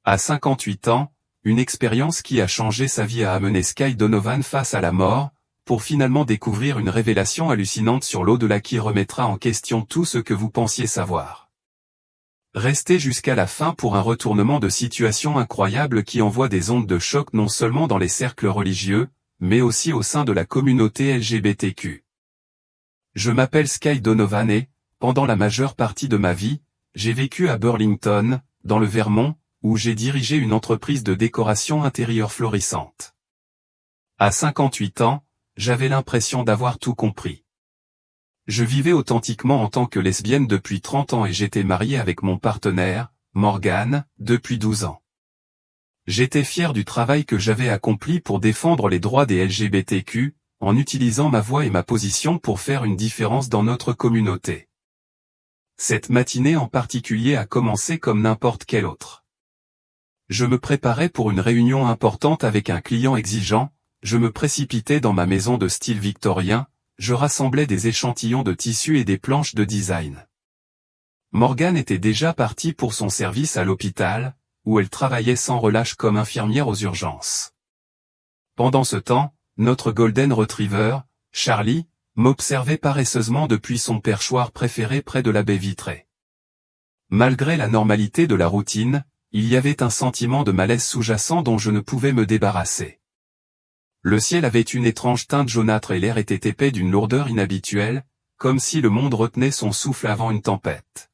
À 58 ans, une expérience qui a changé sa vie a amené Sky Donovan face à la mort, pour finalement découvrir une révélation hallucinante sur l'au-delà qui remettra en question tout ce que vous pensiez savoir. Restez jusqu'à la fin pour un retournement de situation incroyable qui envoie des ondes de choc non seulement dans les cercles religieux, mais aussi au sein de la communauté LGBTQ. Je m'appelle Sky Donovan et, pendant la majeure partie de ma vie, j'ai vécu à Burlington, dans le Vermont, où j'ai dirigé une entreprise de décoration intérieure florissante. À 58 ans, j'avais l'impression d'avoir tout compris. Je vivais authentiquement en tant que lesbienne depuis 30 ans et j'étais marié avec mon partenaire, Morgan, depuis 12 ans. J'étais fier du travail que j'avais accompli pour défendre les droits des LGBTQ, en utilisant ma voix et ma position pour faire une différence dans notre communauté. Cette matinée en particulier a commencé comme n'importe quelle autre. Je me préparais pour une réunion importante avec un client exigeant, je me précipitais dans ma maison de style victorien, je rassemblais des échantillons de tissus et des planches de design. Morgan était déjà partie pour son service à l'hôpital, où elle travaillait sans relâche comme infirmière aux urgences. Pendant ce temps, notre Golden Retriever, Charlie, m'observait paresseusement depuis son perchoir préféré près de la baie vitrée. Malgré la normalité de la routine, il y avait un sentiment de malaise sous-jacent dont je ne pouvais me débarrasser. Le ciel avait une étrange teinte jaunâtre et l'air était épais d'une lourdeur inhabituelle, comme si le monde retenait son souffle avant une tempête.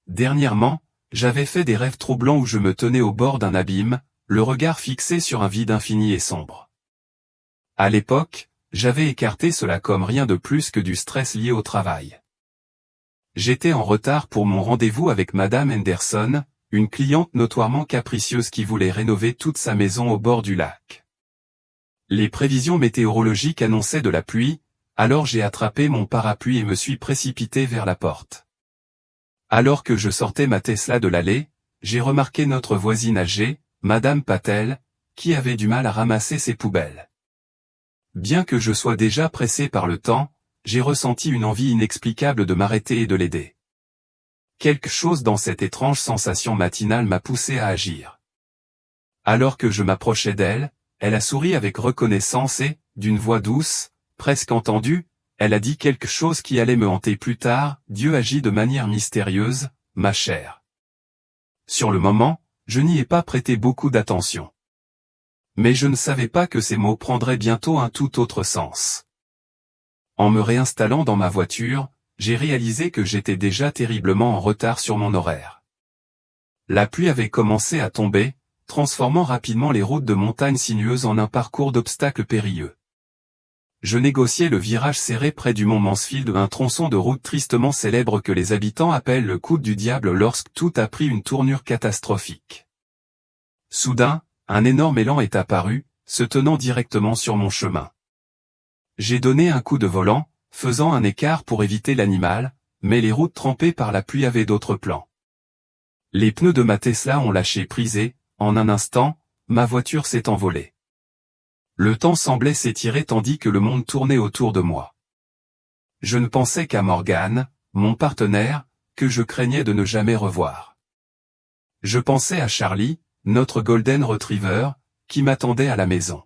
Dernièrement, j'avais fait des rêves troublants où je me tenais au bord d'un abîme, le regard fixé sur un vide infini et sombre. À l'époque, j'avais écarté cela comme rien de plus que du stress lié au travail. J'étais en retard pour mon rendez-vous avec Madame Henderson, une cliente notoirement capricieuse qui voulait rénover toute sa maison au bord du lac. Les prévisions météorologiques annonçaient de la pluie, alors j'ai attrapé mon parapluie et me suis précipité vers la porte. Alors que je sortais ma Tesla de l'allée, j'ai remarqué notre voisine âgée, Madame Patel, qui avait du mal à ramasser ses poubelles. Bien que je sois déjà pressé par le temps, j'ai ressenti une envie inexplicable de m'arrêter et de l'aider. Quelque chose dans cette étrange sensation matinale m'a poussé à agir. Alors que je m'approchais d'elle, elle a souri avec reconnaissance et, d'une voix douce, presque entendue, elle a dit quelque chose qui allait me hanter plus tard, Dieu agit de manière mystérieuse, ma chère. Sur le moment, je n'y ai pas prêté beaucoup d'attention. Mais je ne savais pas que ces mots prendraient bientôt un tout autre sens. En me réinstallant dans ma voiture, j'ai réalisé que j'étais déjà terriblement en retard sur mon horaire. La pluie avait commencé à tomber, transformant rapidement les routes de montagne sinueuses en un parcours d'obstacles périlleux. Je négociais le virage serré près du mont Mansfield, un tronçon de route tristement célèbre que les habitants appellent le coude du diable lorsque tout a pris une tournure catastrophique. Soudain, un énorme élan est apparu, se tenant directement sur mon chemin. J'ai donné un coup de volant, faisant un écart pour éviter l'animal, mais les routes trempées par la pluie avaient d'autres plans. Les pneus de ma Tesla ont lâché prise et, en un instant, ma voiture s'est envolée. Le temps semblait s'étirer tandis que le monde tournait autour de moi. Je ne pensais qu'à Morgan, mon partenaire, que je craignais de ne jamais revoir. Je pensais à Charlie, notre Golden Retriever, qui m'attendait à la maison.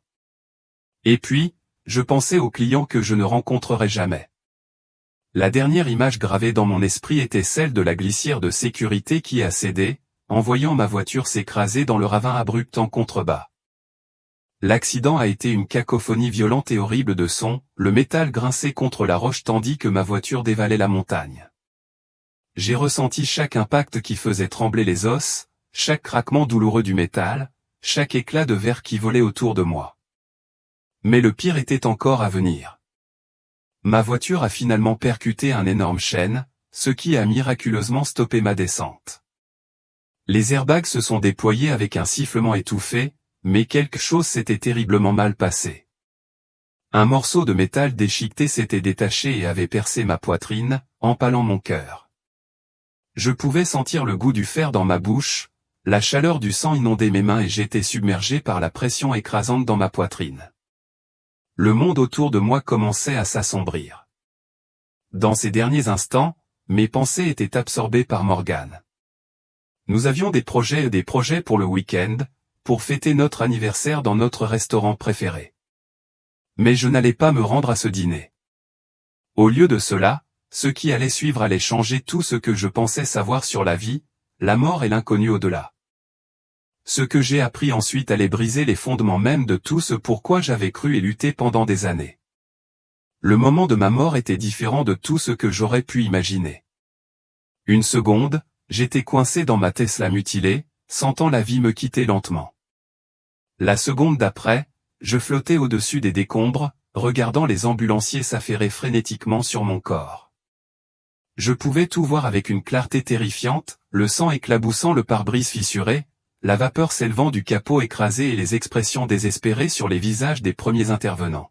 Et puis, je pensais aux clients que je ne rencontrerais jamais. La dernière image gravée dans mon esprit était celle de la glissière de sécurité qui a cédé, en voyant ma voiture s'écraser dans le ravin abrupt en contrebas. L'accident a été une cacophonie violente et horrible de sons, le métal grinçait contre la roche tandis que ma voiture dévalait la montagne. J'ai ressenti chaque impact qui faisait trembler les os, chaque craquement douloureux du métal, chaque éclat de verre qui volait autour de moi. Mais le pire était encore à venir. Ma voiture a finalement percuté un énorme chêne, ce qui a miraculeusement stoppé ma descente. Les airbags se sont déployés avec un sifflement étouffé, mais quelque chose s'était terriblement mal passé. Un morceau de métal déchiqueté s'était détaché et avait percé ma poitrine, empalant mon cœur. Je pouvais sentir le goût du fer dans ma bouche, la chaleur du sang inondait mes mains et j'étais submergé par la pression écrasante dans ma poitrine. Le monde autour de moi commençait à s'assombrir. Dans ces derniers instants, mes pensées étaient absorbées par Morgan. Nous avions des projets pour le week-end, pour fêter notre anniversaire dans notre restaurant préféré. Mais je n'allais pas me rendre à ce dîner. Au lieu de cela, ce qui allait suivre allait changer tout ce que je pensais savoir sur la vie, la mort et l'inconnu au-delà. Ce que j'ai appris ensuite allait briser les fondements même de tout ce pourquoi j'avais cru et lutté pendant des années. Le moment de ma mort était différent de tout ce que j'aurais pu imaginer. Une seconde, j'étais coincé dans ma Tesla mutilée, sentant la vie me quitter lentement. La seconde d'après, je flottais au-dessus des décombres, regardant les ambulanciers s'affairer frénétiquement sur mon corps. Je pouvais tout voir avec une clarté terrifiante, le sang éclaboussant le pare-brise fissuré, la vapeur s'élevant du capot écrasé et les expressions désespérées sur les visages des premiers intervenants.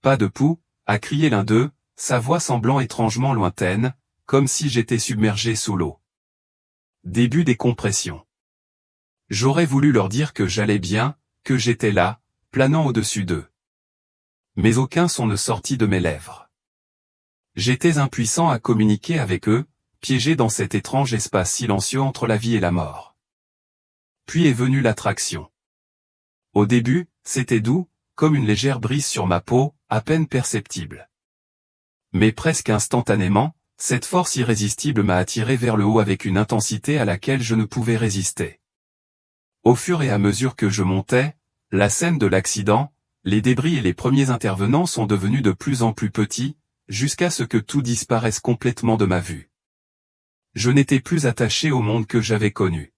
Pas de pouls, a crié l'un d'eux, sa voix semblant étrangement lointaine, comme si j'étais submergé sous l'eau. Début des compressions. J'aurais voulu leur dire que j'allais bien, que j'étais là, planant au-dessus d'eux. Mais aucun son ne sortit de mes lèvres. J'étais impuissant à communiquer avec eux, piégé dans cet étrange espace silencieux entre la vie et la mort. Puis est venue l'attraction. Au début, c'était doux, comme une légère brise sur ma peau, à peine perceptible. Mais presque instantanément, cette force irrésistible m'a attiré vers le haut avec une intensité à laquelle je ne pouvais résister. Au fur et à mesure que je montais, la scène de l'accident, les débris et les premiers intervenants sont devenus de plus en plus petits, jusqu'à ce que tout disparaisse complètement de ma vue. Je n'étais plus attaché au monde que j'avais connu.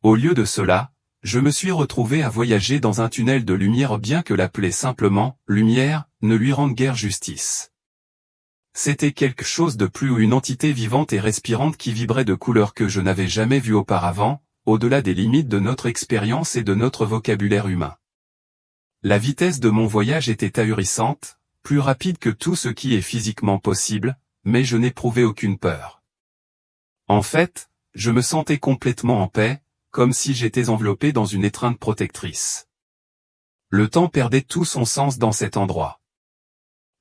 Au lieu de cela, je me suis retrouvé à voyager dans un tunnel de lumière bien que l'appeler simplement « lumière » ne lui rende guère justice. C'était quelque chose de plus ou une entité vivante et respirante qui vibrait de couleurs que je n'avais jamais vues auparavant, au-delà des limites de notre expérience et de notre vocabulaire humain. La vitesse de mon voyage était ahurissante, plus rapide que tout ce qui est physiquement possible, mais je n'éprouvais aucune peur. En fait, je me sentais complètement en paix, comme si j'étais enveloppé dans une étreinte protectrice. Le temps perdait tout son sens dans cet endroit.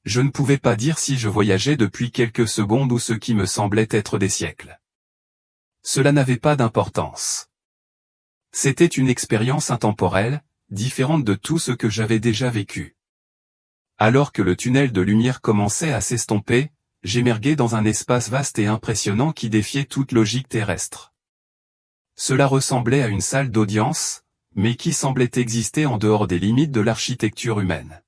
Je ne pouvais pas dire si je voyageais depuis quelques secondes ou ce qui me semblait être des siècles. Cela n'avait pas d'importance. C'était une expérience intemporelle, différente de tout ce que j'avais déjà vécu. Alors que le tunnel de lumière commençait à s'estomper, j'émergeais dans un espace vaste et impressionnant qui défiait toute logique terrestre. Cela ressemblait à une salle d'audience, mais qui semblait exister en dehors des limites de l'architecture humaine.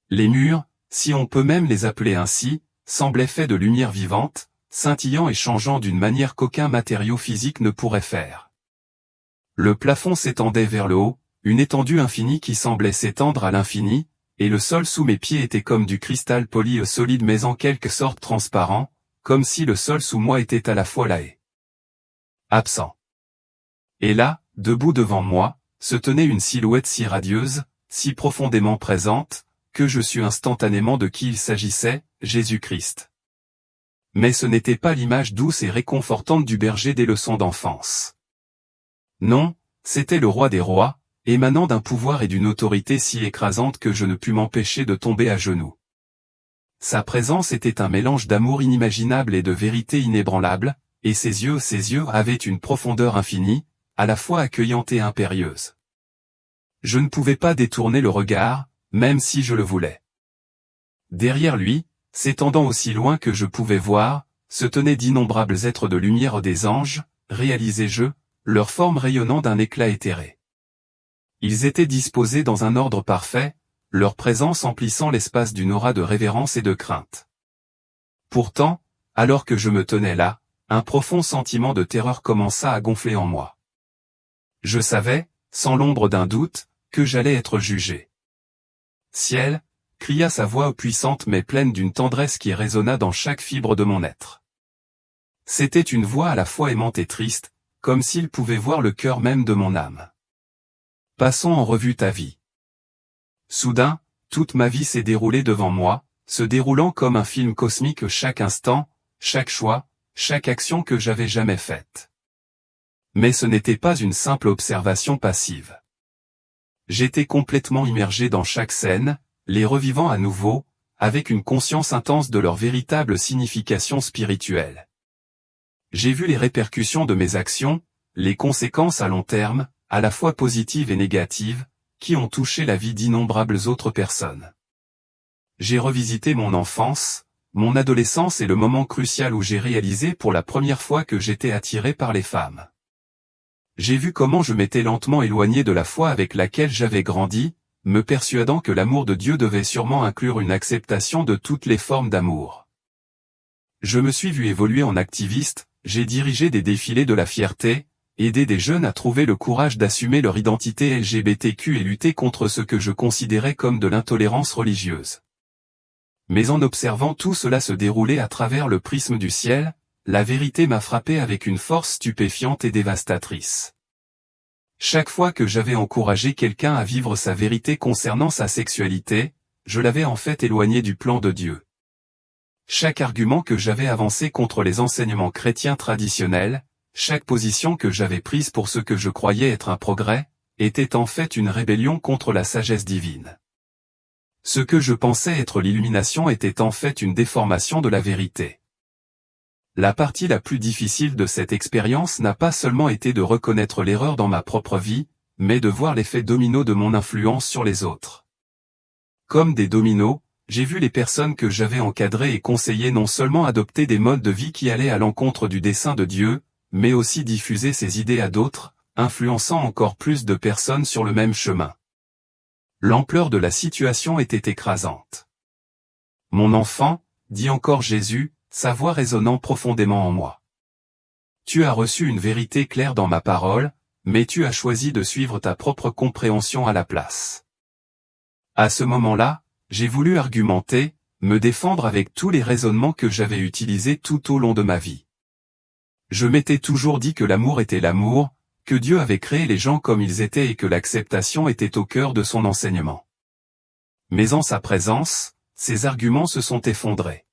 Les murs, si on peut même les appeler ainsi, semblaient faits de lumière vivante, scintillant et changeant d'une manière qu'aucun matériau physique ne pourrait faire. Le plafond s'étendait vers le haut, une étendue infinie qui semblait s'étendre à l'infini, et le sol sous mes pieds était comme du cristal poli solide mais en quelque sorte transparent, comme si le sol sous moi était à la fois là et absent. Et là, debout devant moi, se tenait une silhouette si radieuse, si profondément présente, que je sus instantanément de qui il s'agissait, Jésus-Christ. Mais ce n'était pas l'image douce et réconfortante du berger des leçons d'enfance. Non, c'était le roi des rois, émanant d'un pouvoir et d'une autorité si écrasante que je ne pus m'empêcher de tomber à genoux. Sa présence était un mélange d'amour inimaginable et de vérité inébranlable, et ses yeux avaient une profondeur infinie, à la fois accueillante et impérieuse. Je ne pouvais pas détourner le regard, même si je le voulais. Derrière lui, s'étendant aussi loin que je pouvais voir, se tenaient d'innombrables êtres de lumière des anges, réalisais-je, leur forme rayonnant d'un éclat éthéré. Ils étaient disposés dans un ordre parfait, leur présence emplissant l'espace d'une aura de révérence et de crainte. Pourtant, alors que je me tenais là, un profond sentiment de terreur commença à gonfler en moi. Je savais, sans l'ombre d'un doute, que j'allais être jugé. « Ciel !» cria sa voix puissante mais pleine d'une tendresse qui résonna dans chaque fibre de mon être. C'était une voix à la fois aimante et triste, comme s'il pouvait voir le cœur même de mon âme. Passons en revue ta vie. Soudain, toute ma vie s'est déroulée devant moi, se déroulant comme un film cosmique chaque instant, chaque choix, chaque action que j'avais jamais faite. Mais ce n'était pas une simple observation passive. J'étais complètement immergé dans chaque scène, les revivant à nouveau, avec une conscience intense de leur véritable signification spirituelle. J'ai vu les répercussions de mes actions, les conséquences à long terme, à la fois positives et négatives, qui ont touché la vie d'innombrables autres personnes. J'ai revisité mon enfance, mon adolescence et le moment crucial où j'ai réalisé pour la première fois que j'étais attiré par les femmes. J'ai vu comment je m'étais lentement éloigné de la foi avec laquelle j'avais grandi, me persuadant que l'amour de Dieu devait sûrement inclure une acceptation de toutes les formes d'amour. Je me suis vu évoluer en activiste, j'ai dirigé des défilés de la fierté, aidé des jeunes à trouver le courage d'assumer leur identité LGBTQ et lutter contre ce que je considérais comme de l'intolérance religieuse. Mais en observant tout cela se dérouler à travers le prisme du ciel, la vérité m'a frappé avec une force stupéfiante et dévastatrice. Chaque fois que j'avais encouragé quelqu'un à vivre sa vérité concernant sa sexualité, je l'avais en fait éloigné du plan de Dieu. Chaque argument que j'avais avancé contre les enseignements chrétiens traditionnels, chaque position que j'avais prise pour ce que je croyais être un progrès, était en fait une rébellion contre la sagesse divine. Ce que je pensais être l'illumination était en fait une déformation de la vérité. La partie la plus difficile de cette expérience n'a pas seulement été de reconnaître l'erreur dans ma propre vie, mais de voir l'effet domino de mon influence sur les autres. Comme des dominos, j'ai vu les personnes que j'avais encadrées et conseillées non seulement adopter des modes de vie qui allaient à l'encontre du dessein de Dieu, mais aussi diffuser ces idées à d'autres, influençant encore plus de personnes sur le même chemin. L'ampleur de la situation était écrasante. Mon enfant, dit encore Jésus, sa voix résonnant profondément en moi. Tu as reçu une vérité claire dans ma parole, mais tu as choisi de suivre ta propre compréhension à la place. À ce moment-là, j'ai voulu argumenter, me défendre avec tous les raisonnements que j'avais utilisés tout au long de ma vie. Je m'étais toujours dit que l'amour était l'amour, que Dieu avait créé les gens comme ils étaient et que l'acceptation était au cœur de son enseignement. Mais en sa présence, ces arguments se sont effondrés.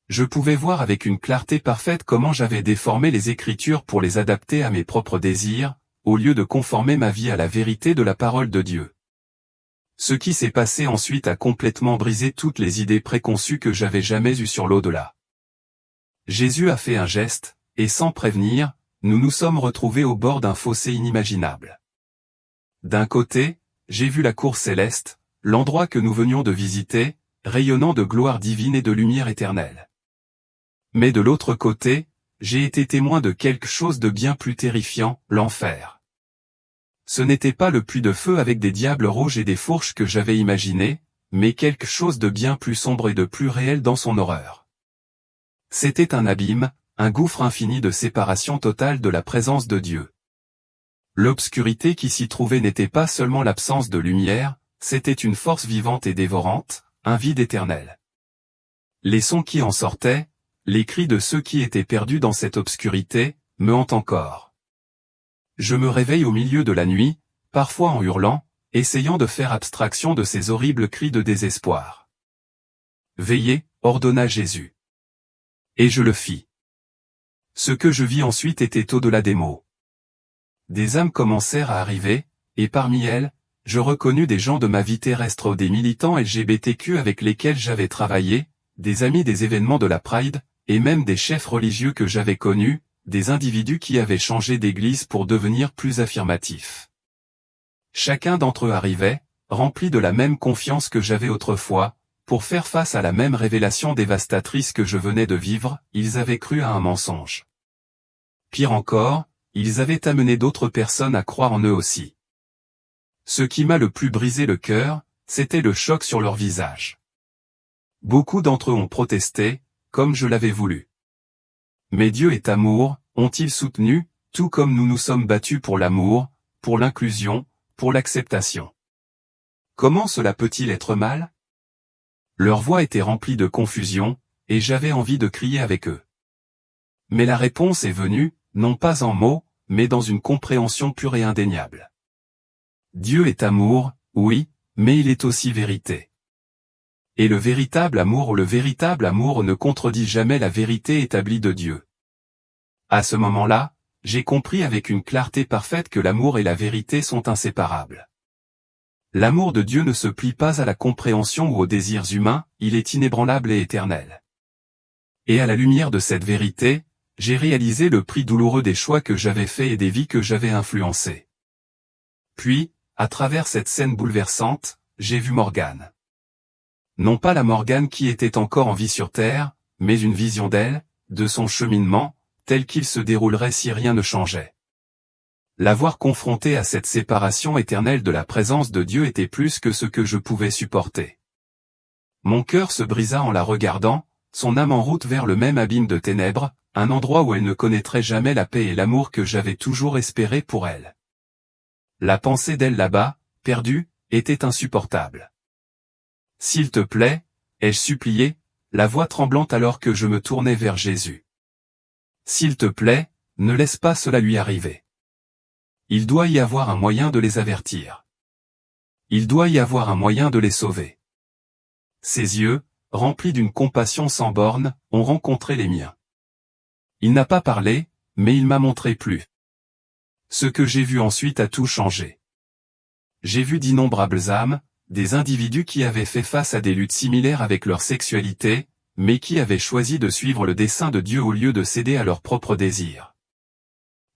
Je pouvais voir avec une clarté parfaite comment j'avais déformé les Écritures pour les adapter à mes propres désirs, au lieu de conformer ma vie à la vérité de la parole de Dieu. Ce qui s'est passé ensuite a complètement brisé toutes les idées préconçues que j'avais jamais eues sur l'au-delà. Jésus a fait un geste, et sans prévenir, nous nous sommes retrouvés au bord d'un fossé inimaginable. D'un côté, j'ai vu la cour céleste, l'endroit que nous venions de visiter, rayonnant de gloire divine et de lumière éternelle. Mais de l'autre côté, j'ai été témoin de quelque chose de bien plus terrifiant, l'enfer. Ce n'était pas le puits de feu avec des diables rouges et des fourches que j'avais imaginé, mais quelque chose de bien plus sombre et de plus réel dans son horreur. C'était un abîme, un gouffre infini de séparation totale de la présence de Dieu. L'obscurité qui s'y trouvait n'était pas seulement l'absence de lumière, c'était une force vivante et dévorante, un vide éternel. Les sons qui en sortaient, les cris de ceux qui étaient perdus dans cette obscurité, me hantent encore. Je me réveille au milieu de la nuit, parfois en hurlant, essayant de faire abstraction de ces horribles cris de désespoir. Veillez, ordonna Jésus. Et je le fis. Ce que je vis ensuite était au-delà des mots. Des âmes commencèrent à arriver, et parmi elles, je reconnus des gens de ma vie terrestre ou des militants LGBTQ avec lesquels j'avais travaillé, des amis des événements de la Pride, et même des chefs religieux que j'avais connus, des individus qui avaient changé d'église pour devenir plus affirmatifs. Chacun d'entre eux arrivait, rempli de la même confiance que j'avais autrefois, pour faire face à la même révélation dévastatrice que je venais de vivre, ils avaient cru à un mensonge. Pire encore, ils avaient amené d'autres personnes à croire en eux aussi. Ce qui m'a le plus brisé le cœur, c'était le choc sur leur visage. Beaucoup d'entre eux ont protesté, comme je l'avais voulu. Mais Dieu est amour, ont-ils soutenu, tout comme nous nous sommes battus pour l'amour, pour l'inclusion, pour l'acceptation. Comment cela peut-il être mal? Leur voix était remplie de confusion, et j'avais envie de crier avec eux. Mais la réponse est venue, non pas en mots, mais dans une compréhension pure et indéniable. Dieu est amour, oui, mais il est aussi vérité. Et le véritable amour ne contredit jamais la vérité établie de Dieu. À ce moment-là, j'ai compris avec une clarté parfaite que l'amour et la vérité sont inséparables. L'amour de Dieu ne se plie pas à la compréhension ou aux désirs humains, il est inébranlable et éternel. Et à la lumière de cette vérité, j'ai réalisé le prix douloureux des choix que j'avais faits et des vies que j'avais influencées. Puis, à travers cette scène bouleversante, j'ai vu Morgane. Non pas la Morgane qui était encore en vie sur Terre, mais une vision d'elle, de son cheminement, tel qu'il se déroulerait si rien ne changeait. La voir confrontée à cette séparation éternelle de la présence de Dieu était plus que ce que je pouvais supporter. Mon cœur se brisa en la regardant, son âme en route vers le même abîme de ténèbres, un endroit où elle ne connaîtrait jamais la paix et l'amour que j'avais toujours espéré pour elle. La pensée d'elle là-bas, perdue, était insupportable. « S'il te plaît, » ai-je supplié, la voix tremblante alors que je me tournais vers Jésus. « S'il te plaît, ne laisse pas cela lui arriver. Il doit y avoir un moyen de les avertir. Il doit y avoir un moyen de les sauver. » Ses yeux, remplis d'une compassion sans bornes, ont rencontré les miens. Il n'a pas parlé, mais il m'a montré plus. Ce que j'ai vu ensuite a tout changé. J'ai vu d'innombrables âmes, des individus qui avaient fait face à des luttes similaires avec leur sexualité, mais qui avaient choisi de suivre le dessein de Dieu au lieu de céder à leurs propres désirs.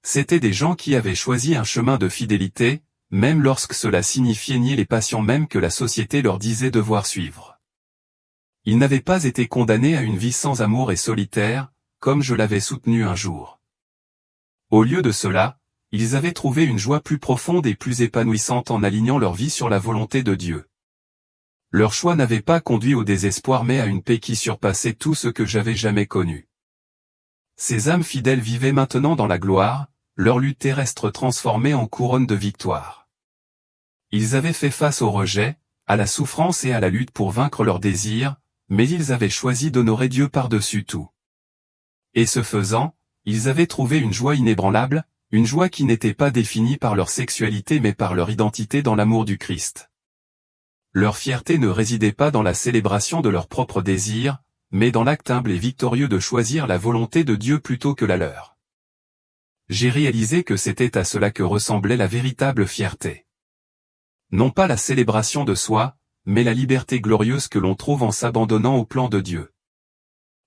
C'étaient des gens qui avaient choisi un chemin de fidélité, même lorsque cela signifiait nier les passions mêmes que la société leur disait devoir suivre. Ils n'avaient pas été condamnés à une vie sans amour et solitaire, comme je l'avais soutenu un jour. Au lieu de cela, ils avaient trouvé une joie plus profonde et plus épanouissante en alignant leur vie sur la volonté de Dieu. Leur choix n'avait pas conduit au désespoir mais à une paix qui surpassait tout ce que j'avais jamais connu. Ces âmes fidèles vivaient maintenant dans la gloire, leur lutte terrestre transformée en couronne de victoire. Ils avaient fait face au rejet, à la souffrance et à la lutte pour vaincre leurs désirs, mais ils avaient choisi d'honorer Dieu par-dessus tout. Et ce faisant, ils avaient trouvé une joie inébranlable, une joie qui n'était pas définie par leur sexualité mais par leur identité dans l'amour du Christ. Leur fierté ne résidait pas dans la célébration de leurs propres désirs, mais dans l'acte humble et victorieux de choisir la volonté de Dieu plutôt que la leur. J'ai réalisé que c'était à cela que ressemblait la véritable fierté. Non pas la célébration de soi, mais la liberté glorieuse que l'on trouve en s'abandonnant au plan de Dieu.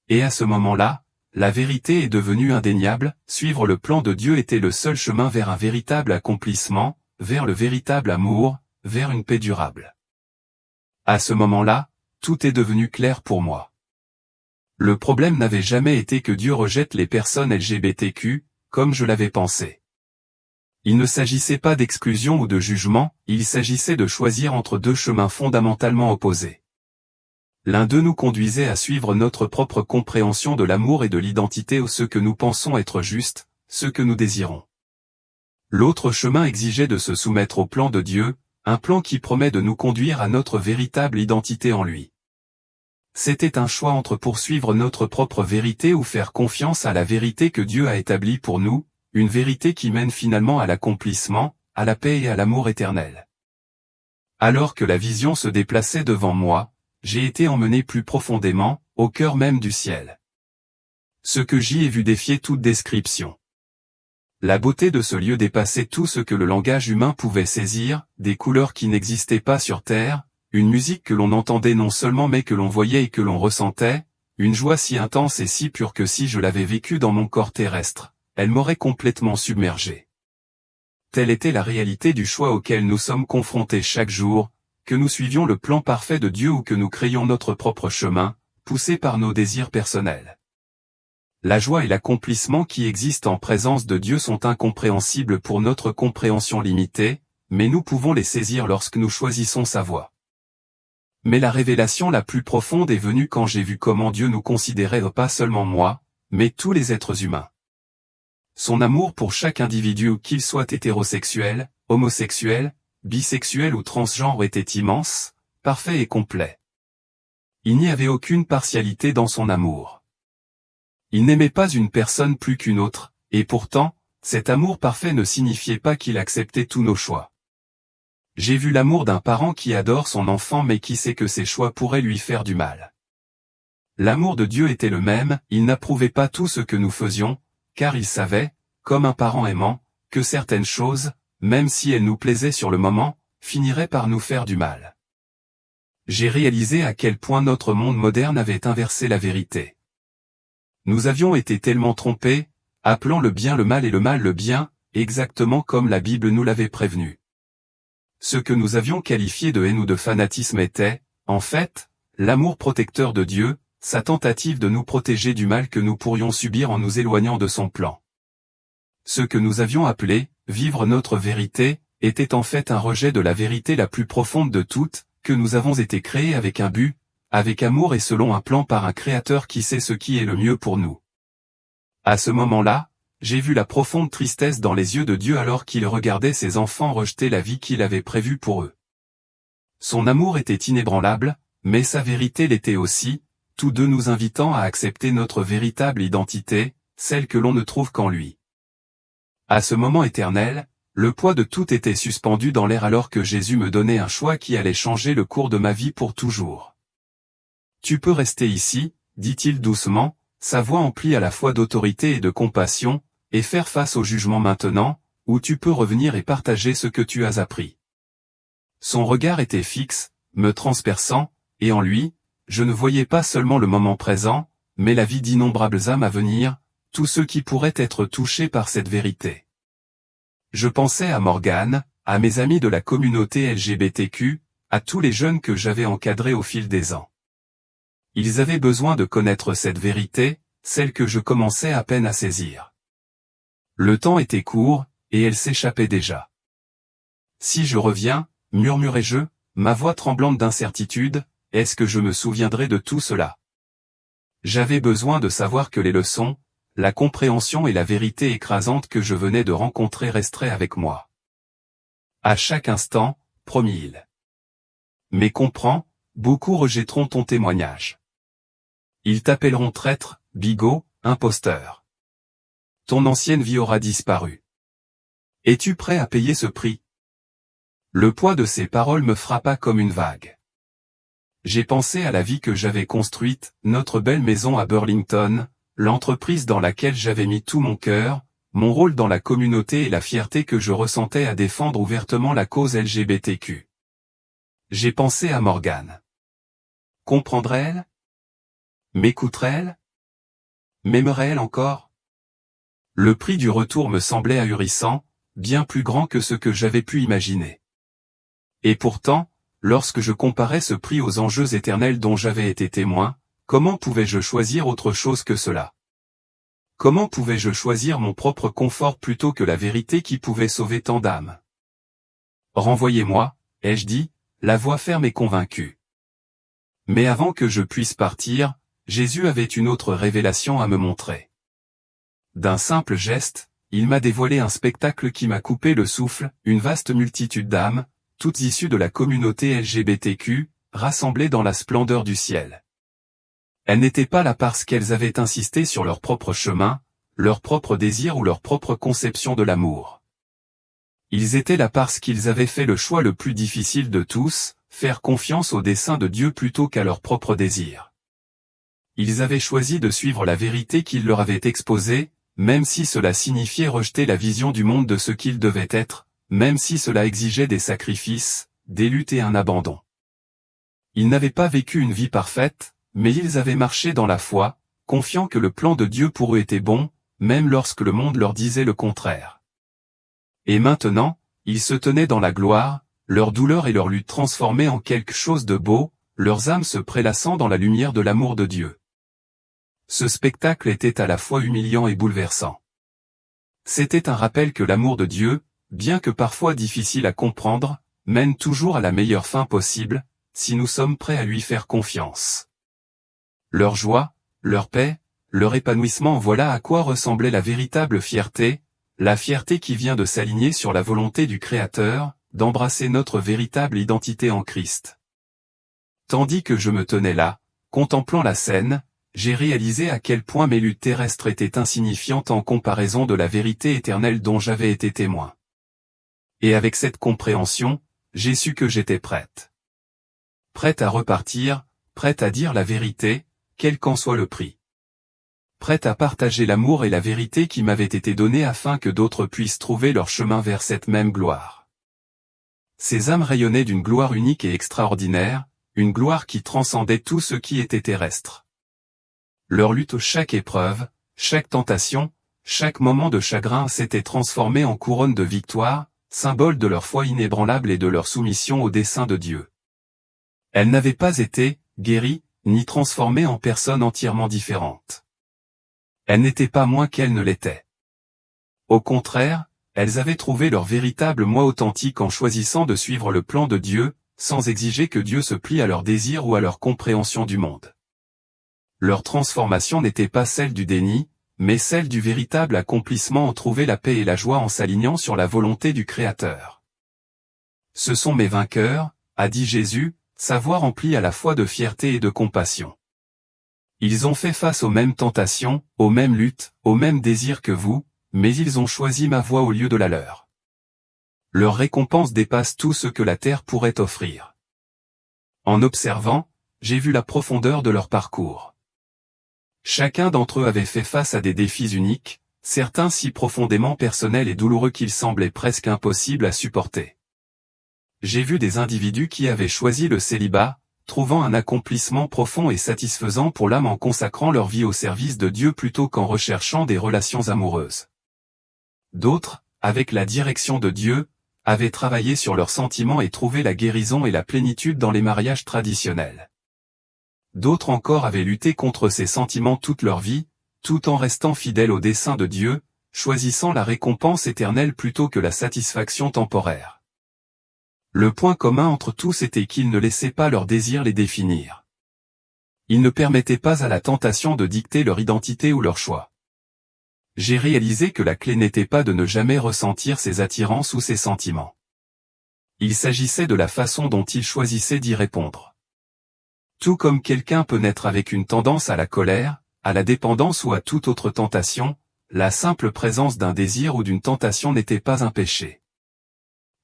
Et à ce moment-là, la vérité est devenue indéniable, suivre le plan de Dieu était le seul chemin vers un véritable accomplissement, vers le véritable amour, vers une paix durable. À ce moment-là, tout est devenu clair pour moi. Le problème n'avait jamais été que Dieu rejette les personnes LGBTQ, comme je l'avais pensé. Il ne s'agissait pas d'exclusion ou de jugement, il s'agissait de choisir entre deux chemins fondamentalement opposés. L'un d'eux nous conduisait à suivre notre propre compréhension de l'amour et de l'identité ou ce que nous pensons être juste, ce que nous désirons. L'autre chemin exigeait de se soumettre au plan de Dieu, un plan qui promet de nous conduire à notre véritable identité en lui. C'était un choix entre poursuivre notre propre vérité ou faire confiance à la vérité que Dieu a établie pour nous, une vérité qui mène finalement à l'accomplissement, à la paix et à l'amour éternel. Alors que la vision se déplaçait devant moi, j'ai été emmené plus profondément, au cœur même du ciel. Ce que j'y ai vu défiait toute description. La beauté de ce lieu dépassait tout ce que le langage humain pouvait saisir, des couleurs qui n'existaient pas sur terre, une musique que l'on entendait non seulement mais que l'on voyait et que l'on ressentait, une joie si intense et si pure que si je l'avais vécue dans mon corps terrestre, elle m'aurait complètement submergé. Telle était la réalité du choix auquel nous sommes confrontés chaque jour, que nous suivions le plan parfait de Dieu ou que nous créions notre propre chemin, poussés par nos désirs personnels. La joie et l'accomplissement qui existent en présence de Dieu sont incompréhensibles pour notre compréhension limitée, mais nous pouvons les saisir lorsque nous choisissons sa voie. Mais la révélation la plus profonde est venue quand j'ai vu comment Dieu nous considérait pas seulement moi, mais tous les êtres humains. Son amour pour chaque individu qu'il soit hétérosexuel, homosexuel, bisexuel ou transgenre était immense, parfait et complet. Il n'y avait aucune partialité dans son amour. Il n'aimait pas une personne plus qu'une autre, et pourtant, cet amour parfait ne signifiait pas qu'il acceptait tous nos choix. J'ai vu l'amour d'un parent qui adore son enfant mais qui sait que ses choix pourraient lui faire du mal. L'amour de Dieu était le même, il n'approuvait pas tout ce que nous faisions, car il savait, comme un parent aimant, que certaines choses, même si elles nous plaisaient sur le moment, finiraient par nous faire du mal. J'ai réalisé à quel point notre monde moderne avait inversé la vérité. Nous avions été tellement trompés, appelant le bien le mal et le mal le bien, exactement comme la Bible nous l'avait prévenu. Ce que nous avions qualifié de haine ou de fanatisme était, en fait, l'amour protecteur de Dieu, sa tentative de nous protéger du mal que nous pourrions subir en nous éloignant de son plan. Ce que nous avions appelé « vivre notre vérité » était en fait un rejet de la vérité la plus profonde de toutes, que nous avons été créés avec un but, avec amour et selon un plan par un Créateur qui sait ce qui est le mieux pour nous. À ce moment-là, j'ai vu la profonde tristesse dans les yeux de Dieu alors qu'il regardait ses enfants rejeter la vie qu'il avait prévue pour eux. Son amour était inébranlable, mais sa vérité l'était aussi, tous deux nous invitant à accepter notre véritable identité, celle que l'on ne trouve qu'en lui. À ce moment éternel, le poids de tout était suspendu dans l'air alors que Jésus me donnait un choix qui allait changer le cours de ma vie pour toujours. « Tu peux rester ici, dit-il doucement, sa voix emplie à la fois d'autorité et de compassion, et faire face au jugement maintenant, ou tu peux revenir et partager ce que tu as appris. » Son regard était fixe, me transperçant, et en lui, je ne voyais pas seulement le moment présent, mais la vie d'innombrables âmes à venir, tous ceux qui pourraient être touchés par cette vérité. Je pensais à Morgane, à mes amis de la communauté LGBTQ, à tous les jeunes que j'avais encadrés au fil des ans. Ils avaient besoin de connaître cette vérité, celle que je commençais à peine à saisir. Le temps était court, et elle s'échappait déjà. « Si je reviens, murmurai-je, ma voix tremblante d'incertitude, est-ce que je me souviendrai de tout cela ? J'avais besoin de savoir que les leçons, la compréhension et la vérité écrasante que je venais de rencontrer resteraient avec moi. À chaque instant, promit-il. Mais comprends, beaucoup rejetteront ton témoignage. Ils t'appelleront traître, bigot, imposteur. Ton ancienne vie aura disparu. Es-tu prêt à payer ce prix ? Le poids de ces paroles me frappa comme une vague. J'ai pensé à la vie que j'avais construite, notre belle maison à Burlington, l'entreprise dans laquelle j'avais mis tout mon cœur, mon rôle dans la communauté et la fierté que je ressentais à défendre ouvertement la cause LGBTQ. J'ai pensé à Morgane. Comprendrait-elle ? M'écouterait-elle ? M'aimerait-elle encore ? Le prix du retour me semblait ahurissant, bien plus grand que ce que j'avais pu imaginer. Et pourtant, lorsque je comparais ce prix aux enjeux éternels dont j'avais été témoin, comment pouvais-je choisir autre chose que cela ? Comment pouvais-je choisir mon propre confort plutôt que la vérité qui pouvait sauver tant d'âmes ? Renvoyez-moi, ai-je dit, la voix ferme et convaincue. Mais avant que je puisse partir, Jésus avait une autre révélation à me montrer. D'un simple geste, il m'a dévoilé un spectacle qui m'a coupé le souffle, une vaste multitude d'âmes, toutes issues de la communauté LGBTQ, rassemblées dans la splendeur du ciel. Elles n'étaient pas là parce qu'elles avaient insisté sur leur propre chemin, leur propre désir ou leur propre conception de l'amour. Ils étaient là parce qu'ils avaient fait le choix le plus difficile de tous, faire confiance au dessein de Dieu plutôt qu'à leur propre désir. Ils avaient choisi de suivre la vérité qu'il leur avait exposée, même si cela signifiait rejeter la vision du monde de ce qu'il devait être, même si cela exigeait des sacrifices, des luttes et un abandon. Ils n'avaient pas vécu une vie parfaite, mais ils avaient marché dans la foi, confiant que le plan de Dieu pour eux était bon, même lorsque le monde leur disait le contraire. Et maintenant, ils se tenaient dans la gloire, leur douleur et leur lutte transformées en quelque chose de beau, leurs âmes se prélassant dans la lumière de l'amour de Dieu. Ce spectacle était à la fois humiliant et bouleversant. C'était un rappel que l'amour de Dieu, bien que parfois difficile à comprendre, mène toujours à la meilleure fin possible, si nous sommes prêts à lui faire confiance. Leur joie, leur paix, leur épanouissement, voilà à quoi ressemblait la véritable fierté, la fierté qui vient de s'aligner sur la volonté du Créateur, d'embrasser notre véritable identité en Christ. Tandis que je me tenais là, contemplant la scène, j'ai réalisé à quel point mes luttes terrestres étaient insignifiantes en comparaison de la vérité éternelle dont j'avais été témoin. Et avec cette compréhension, j'ai su que j'étais prête. Prête à repartir, prête à dire la vérité, quel qu'en soit le prix. Prête à partager l'amour et la vérité qui m'avaient été donnés afin que d'autres puissent trouver leur chemin vers cette même gloire. Ces âmes rayonnaient d'une gloire unique et extraordinaire, une gloire qui transcendait tout ce qui était terrestre. Leur lutte, chaque épreuve, chaque tentation, chaque moment de chagrin s'était transformé en couronne de victoire, symbole de leur foi inébranlable et de leur soumission au dessein de Dieu. Elles n'avaient pas été guéries, ni transformées en personnes entièrement différentes. Elles n'étaient pas moins qu'elles ne l'étaient. Au contraire, elles avaient trouvé leur véritable moi authentique en choisissant de suivre le plan de Dieu, sans exiger que Dieu se plie à leurs désirs ou à leur compréhension du monde. Leur transformation n'était pas celle du déni, mais celle du véritable accomplissement en trouver la paix et la joie en s'alignant sur la volonté du Créateur. Ce sont mes vainqueurs, a dit Jésus, sa voix remplie à la fois de fierté et de compassion. Ils ont fait face aux mêmes tentations, aux mêmes luttes, aux mêmes désirs que vous, mais ils ont choisi ma voie au lieu de la leur. Leur récompense dépasse tout ce que la terre pourrait offrir. En observant, j'ai vu la profondeur de leur parcours. Chacun d'entre eux avait fait face à des défis uniques, certains si profondément personnels et douloureux qu'ils semblaient presque impossibles à supporter. J'ai vu des individus qui avaient choisi le célibat, trouvant un accomplissement profond et satisfaisant pour l'âme en consacrant leur vie au service de Dieu plutôt qu'en recherchant des relations amoureuses. D'autres, avec la direction de Dieu, avaient travaillé sur leurs sentiments et trouvé la guérison et la plénitude dans les mariages traditionnels. D'autres encore avaient lutté contre ces sentiments toute leur vie, tout en restant fidèles au dessein de Dieu, choisissant la récompense éternelle plutôt que la satisfaction temporaire. Le point commun entre tous était qu'ils ne laissaient pas leurs désirs les définir. Ils ne permettaient pas à la tentation de dicter leur identité ou leur choix. J'ai réalisé que la clé n'était pas de ne jamais ressentir ces attirances ou ces sentiments. Il s'agissait de la façon dont ils choisissaient d'y répondre. Tout comme quelqu'un peut naître avec une tendance à la colère, à la dépendance ou à toute autre tentation, la simple présence d'un désir ou d'une tentation n'était pas un péché.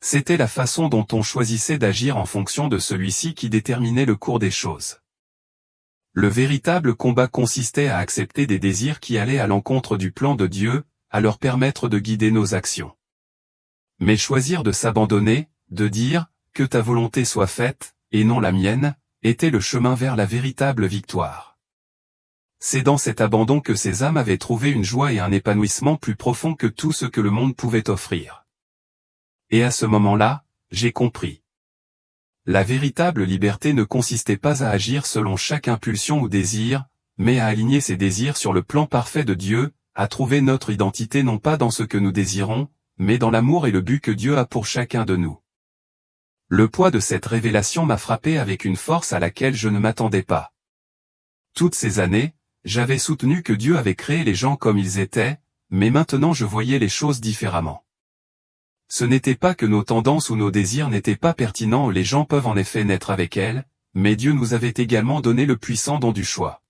C'était la façon dont on choisissait d'agir en fonction de celui-ci qui déterminait le cours des choses. Le véritable combat consistait à accepter des désirs qui allaient à l'encontre du plan de Dieu, à leur permettre de guider nos actions. Mais choisir de s'abandonner, de dire « que ta volonté soit faite, et non la mienne », était le chemin vers la véritable victoire. C'est dans cet abandon que ces âmes avaient trouvé une joie et un épanouissement plus profond que tout ce que le monde pouvait offrir. Et à ce moment-là, j'ai compris. La véritable liberté ne consistait pas à agir selon chaque impulsion ou désir, mais à aligner ses désirs sur le plan parfait de Dieu, à trouver notre identité non pas dans ce que nous désirons, mais dans l'amour et le but que Dieu a pour chacun de nous. Le poids de cette révélation m'a frappé avec une force à laquelle je ne m'attendais pas. Toutes ces années, j'avais soutenu que Dieu avait créé les gens comme ils étaient, mais maintenant je voyais les choses différemment. Ce n'était pas que nos tendances ou nos désirs n'étaient pas pertinents, les gens peuvent en effet naître avec elles, mais Dieu nous avait également donné le puissant don du choix.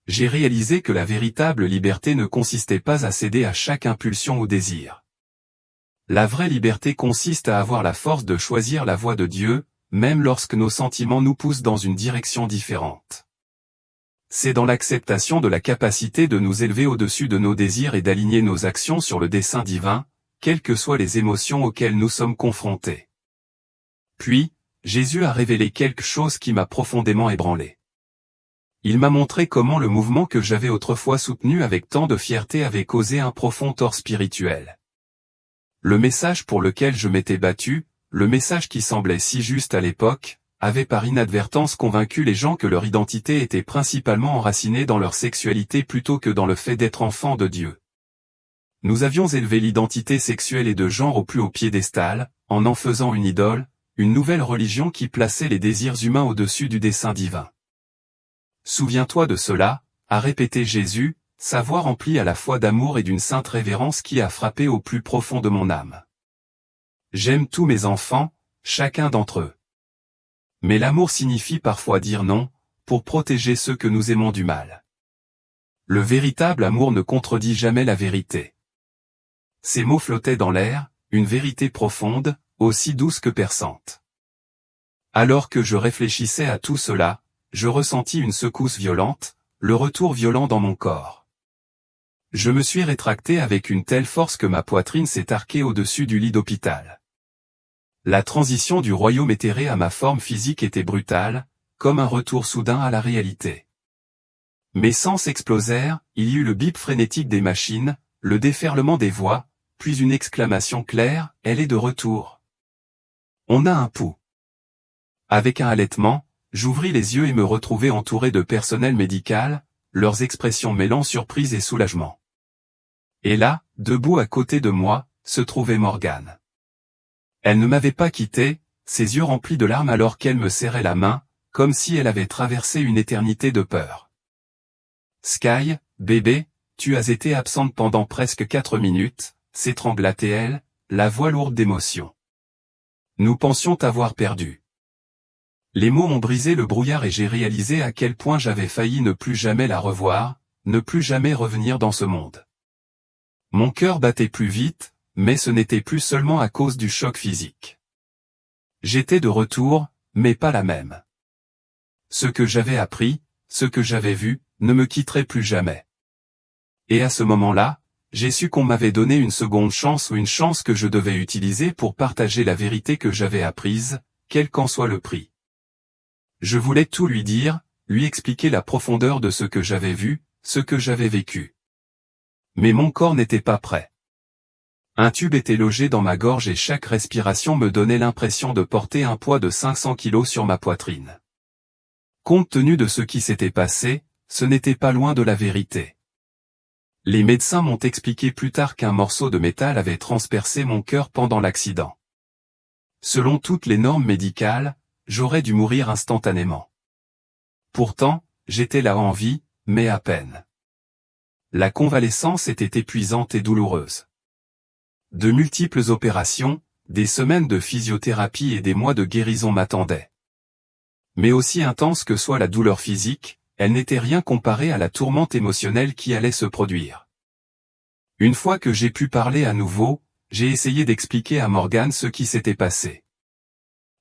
J'ai réalisé que la véritable liberté ne consistait pas à céder à chaque impulsion ou désir. La vraie liberté consiste à avoir la force de choisir la voie de Dieu, même lorsque nos sentiments nous poussent dans une direction différente. C'est dans l'acceptation de la capacité de nous élever au-dessus de nos désirs et d'aligner nos actions sur le dessein divin, quelles que soient les émotions auxquelles nous sommes confrontés. Puis, Jésus a révélé quelque chose qui m'a profondément ébranlé. Il m'a montré comment le mouvement que j'avais autrefois soutenu avec tant de fierté avait causé un profond tort spirituel. Le message pour lequel je m'étais battu, le message qui semblait si juste à l'époque, avait par inadvertance convaincu les gens que leur identité était principalement enracinée dans leur sexualité plutôt que dans le fait d'être enfants de Dieu. Nous avions élevé l'identité sexuelle et de genre au plus haut piédestal, en faisant une idole, une nouvelle religion qui plaçait les désirs humains au-dessus du dessein divin. Souviens-toi de cela, a répété Jésus, sa voix remplie à la fois d'amour et d'une sainte révérence qui a frappé au plus profond de mon âme. J'aime tous mes enfants, chacun d'entre eux. Mais l'amour signifie parfois dire non, pour protéger ceux que nous aimons du mal. Le véritable amour ne contredit jamais la vérité. Ces mots flottaient dans l'air, une vérité profonde, aussi douce que perçante. Alors que je réfléchissais à tout cela, je ressentis une secousse violente, le retour violent dans mon corps. Je me suis rétracté avec une telle force que ma poitrine s'est arquée au-dessus du lit d'hôpital. La transition du royaume éthéré à ma forme physique était brutale, comme un retour soudain à la réalité. Mes sens explosèrent, il y eut le bip frénétique des machines, le déferlement des voix, puis une exclamation claire, elle est de retour. On a un pouls. Avec un halètement, j'ouvris les yeux et me retrouvai entouré de personnel médical, leurs expressions mêlant surprise et soulagement. Et là, debout à côté de moi, se trouvait Morgane. Elle ne m'avait pas quitté, ses yeux remplis de larmes alors qu'elle me serrait la main, comme si elle avait traversé une éternité de peur. « Sky, bébé, tu as été absente pendant presque 4 minutes, » s'étrangla-t-elle, la voix lourde d'émotion. Nous pensions t'avoir perdu. Les mots m'ont brisé le brouillard et j'ai réalisé à quel point j'avais failli ne plus jamais la revoir, ne plus jamais revenir dans ce monde. Mon cœur battait plus vite, mais ce n'était plus seulement à cause du choc physique. J'étais de retour, mais pas la même. Ce que j'avais appris, ce que j'avais vu, ne me quitterait plus jamais. Et à ce moment-là, j'ai su qu'on m'avait donné une seconde chance ou une chance que je devais utiliser pour partager la vérité que j'avais apprise, quel qu'en soit le prix. Je voulais tout lui dire, lui expliquer la profondeur de ce que j'avais vu, ce que j'avais vécu. Mais mon corps n'était pas prêt. Un tube était logé dans ma gorge et chaque respiration me donnait l'impression de porter un poids de 500 kilos sur ma poitrine. Compte tenu de ce qui s'était passé, ce n'était pas loin de la vérité. Les médecins m'ont expliqué plus tard qu'un morceau de métal avait transpercé mon cœur pendant l'accident. Selon toutes les normes médicales, j'aurais dû mourir instantanément. Pourtant, j'étais là en vie, mais à peine. La convalescence était épuisante et douloureuse. De multiples opérations, des semaines de physiothérapie et des mois de guérison m'attendaient. Mais aussi intense que soit la douleur physique, elle n'était rien comparée à la tourmente émotionnelle qui allait se produire. Une fois que j'ai pu parler à nouveau, j'ai essayé d'expliquer à Morgane ce qui s'était passé.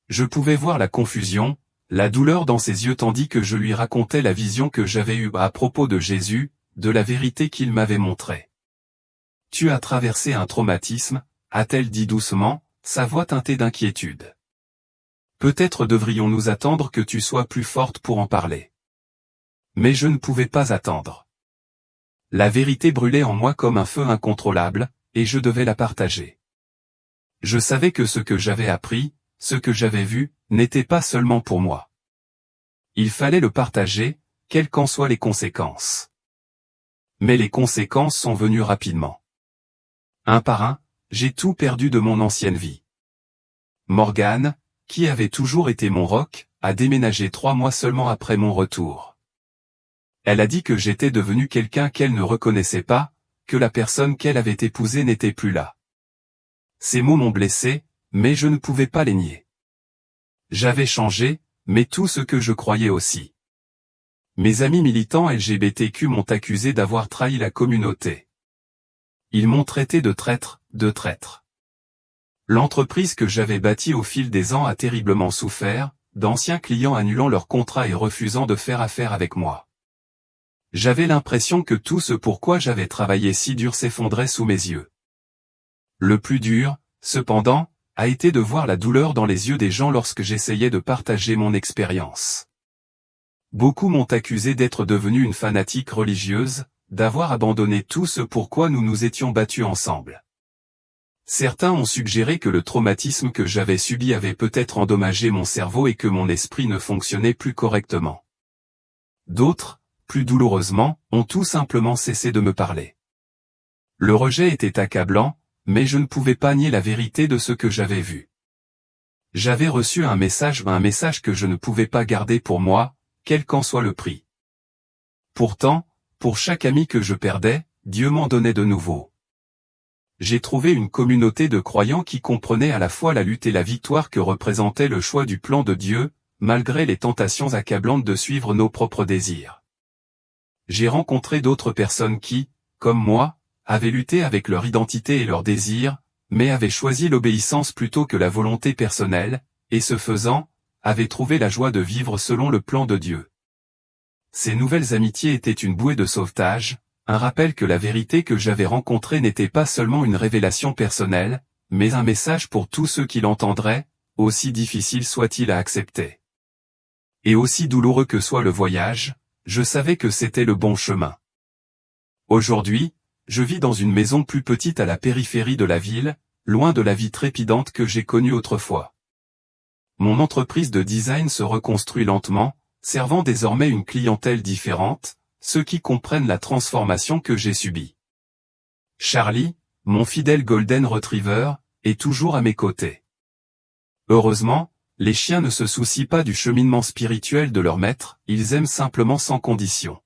Je pouvais voir la confusion, la douleur dans ses yeux tandis que je lui racontais la vision que j'avais eue à propos de Jésus, de la vérité qu'il m'avait montrée. « Tu as traversé un traumatisme », a-t-elle dit doucement, sa voix teintée d'inquiétude. « Peut-être devrions-nous attendre que tu sois plus forte pour en parler. » Mais je ne pouvais pas attendre. La vérité brûlait en moi comme un feu incontrôlable, et je devais la partager. Je savais que ce que j'avais appris, ce que j'avais vu, n'était pas seulement pour moi. Il fallait le partager, quelles qu'en soient les conséquences. Mais les conséquences sont venues rapidement. Un par un, j'ai tout perdu de mon ancienne vie. Morgane, qui avait toujours été mon roc, a déménagé 3 mois seulement après mon retour. Elle a dit que j'étais devenu quelqu'un qu'elle ne reconnaissait pas, que la personne qu'elle avait épousée n'était plus là. Ces mots m'ont blessé, mais je ne pouvais pas les nier. J'avais changé, mais tout ce que je croyais aussi. Mes amis militants LGBTQ m'ont accusé d'avoir trahi la communauté. Ils m'ont traité de traître, de traître. L'entreprise que j'avais bâtie au fil des ans a terriblement souffert, d'anciens clients annulant leurs contrats et refusant de faire affaire avec moi. J'avais l'impression que tout ce pourquoi j'avais travaillé si dur s'effondrait sous mes yeux. Le plus dur, cependant, a été de voir la douleur dans les yeux des gens lorsque j'essayais de partager mon expérience. Beaucoup m'ont accusé d'être devenue une fanatique religieuse, d'avoir abandonné tout ce pourquoi nous nous étions battus ensemble. Certains ont suggéré que le traumatisme que j'avais subi avait peut-être endommagé mon cerveau et que mon esprit ne fonctionnait plus correctement. D'autres, plus douloureusement, ont tout simplement cessé de me parler. Le rejet était accablant, mais je ne pouvais pas nier la vérité de ce que j'avais vu. J'avais reçu un message que je ne pouvais pas garder pour moi, quel qu'en soit le prix. Pourtant, pour chaque ami que je perdais, Dieu m'en donnait de nouveaux. J'ai trouvé une communauté de croyants qui comprenaient à la fois la lutte et la victoire que représentait le choix du plan de Dieu, malgré les tentations accablantes de suivre nos propres désirs. J'ai rencontré d'autres personnes qui, comme moi, avaient lutté avec leur identité et leurs désirs, mais avaient choisi l'obéissance plutôt que la volonté personnelle, et ce faisant, avaient trouvé la joie de vivre selon le plan de Dieu. Ces nouvelles amitiés étaient une bouée de sauvetage, un rappel que la vérité que j'avais rencontrée n'était pas seulement une révélation personnelle, mais un message pour tous ceux qui l'entendraient, aussi difficile soit-il à accepter. Et aussi douloureux que soit le voyage, je savais que c'était le bon chemin. Aujourd'hui, je vis dans une maison plus petite à la périphérie de la ville, loin de la vie trépidante que j'ai connue autrefois. Mon entreprise de design se reconstruit lentement, servant désormais une clientèle différente, ceux qui comprennent la transformation que j'ai subie. Charlie, mon fidèle Golden Retriever, est toujours à mes côtés. Heureusement, les chiens ne se soucient pas du cheminement spirituel de leur maître, ils aiment simplement sans condition.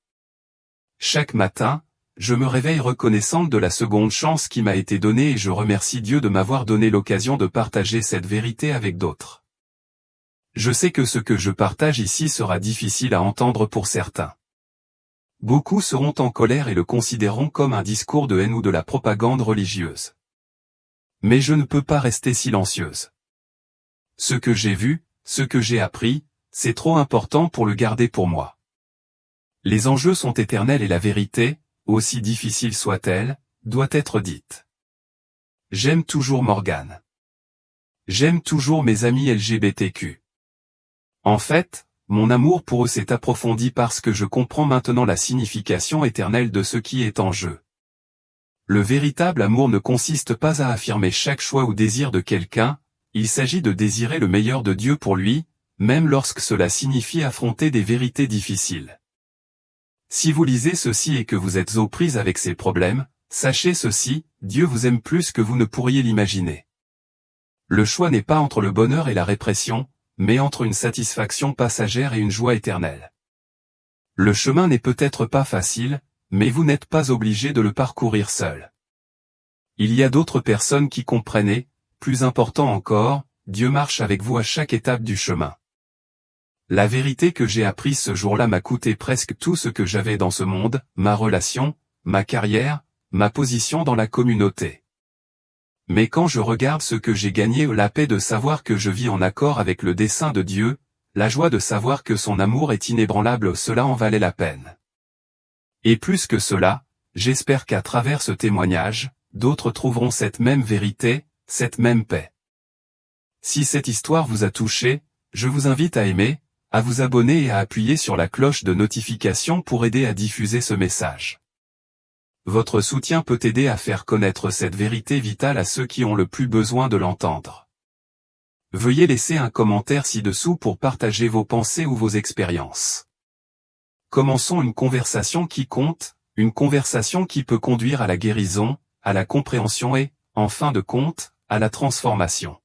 Chaque matin, je me réveille reconnaissante de la seconde chance qui m'a été donnée et je remercie Dieu de m'avoir donné l'occasion de partager cette vérité avec d'autres. Je sais que ce que je partage ici sera difficile à entendre pour certains. Beaucoup seront en colère et le considéreront comme un discours de haine ou de la propagande religieuse. Mais je ne peux pas rester silencieuse. Ce que j'ai vu, ce que j'ai appris, c'est trop important pour le garder pour moi. Les enjeux sont éternels et la vérité, aussi difficile soit-elle, doit être dite. J'aime toujours Morgane. J'aime toujours mes amis LGBTQ. En fait, mon amour pour eux s'est approfondi parce que je comprends maintenant la signification éternelle de ce qui est en jeu. Le véritable amour ne consiste pas à affirmer chaque choix ou désir de quelqu'un, il s'agit de désirer le meilleur de Dieu pour lui, même lorsque cela signifie affronter des vérités difficiles. Si vous lisez ceci et que vous êtes aux prises avec ces problèmes, sachez ceci, Dieu vous aime plus que vous ne pourriez l'imaginer. Le choix n'est pas entre le bonheur et la répression, mais entre une satisfaction passagère et une joie éternelle. Le chemin n'est peut-être pas facile, mais vous n'êtes pas obligé de le parcourir seul. Il y a d'autres personnes qui comprennent et, plus important encore, Dieu marche avec vous à chaque étape du chemin. La vérité que j'ai apprise ce jour-là m'a coûté presque tout ce que j'avais dans ce monde, ma relation, ma carrière, ma position dans la communauté. Mais quand je regarde ce que j'ai gagné, la paix de savoir que je vis en accord avec le dessein de Dieu, la joie de savoir que son amour est inébranlable, cela en valait la peine. Et plus que cela, j'espère qu'à travers ce témoignage, d'autres trouveront cette même vérité, cette même paix. Si cette histoire vous a touché, je vous invite à aimer, à vous abonner et à appuyer sur la cloche de notification pour aider à diffuser ce message. Votre soutien peut aider à faire connaître cette vérité vitale à ceux qui ont le plus besoin de l'entendre. Veuillez laisser un commentaire ci-dessous pour partager vos pensées ou vos expériences. Commençons une conversation qui compte, une conversation qui peut conduire à la guérison, à la compréhension et, en fin de compte, à la transformation.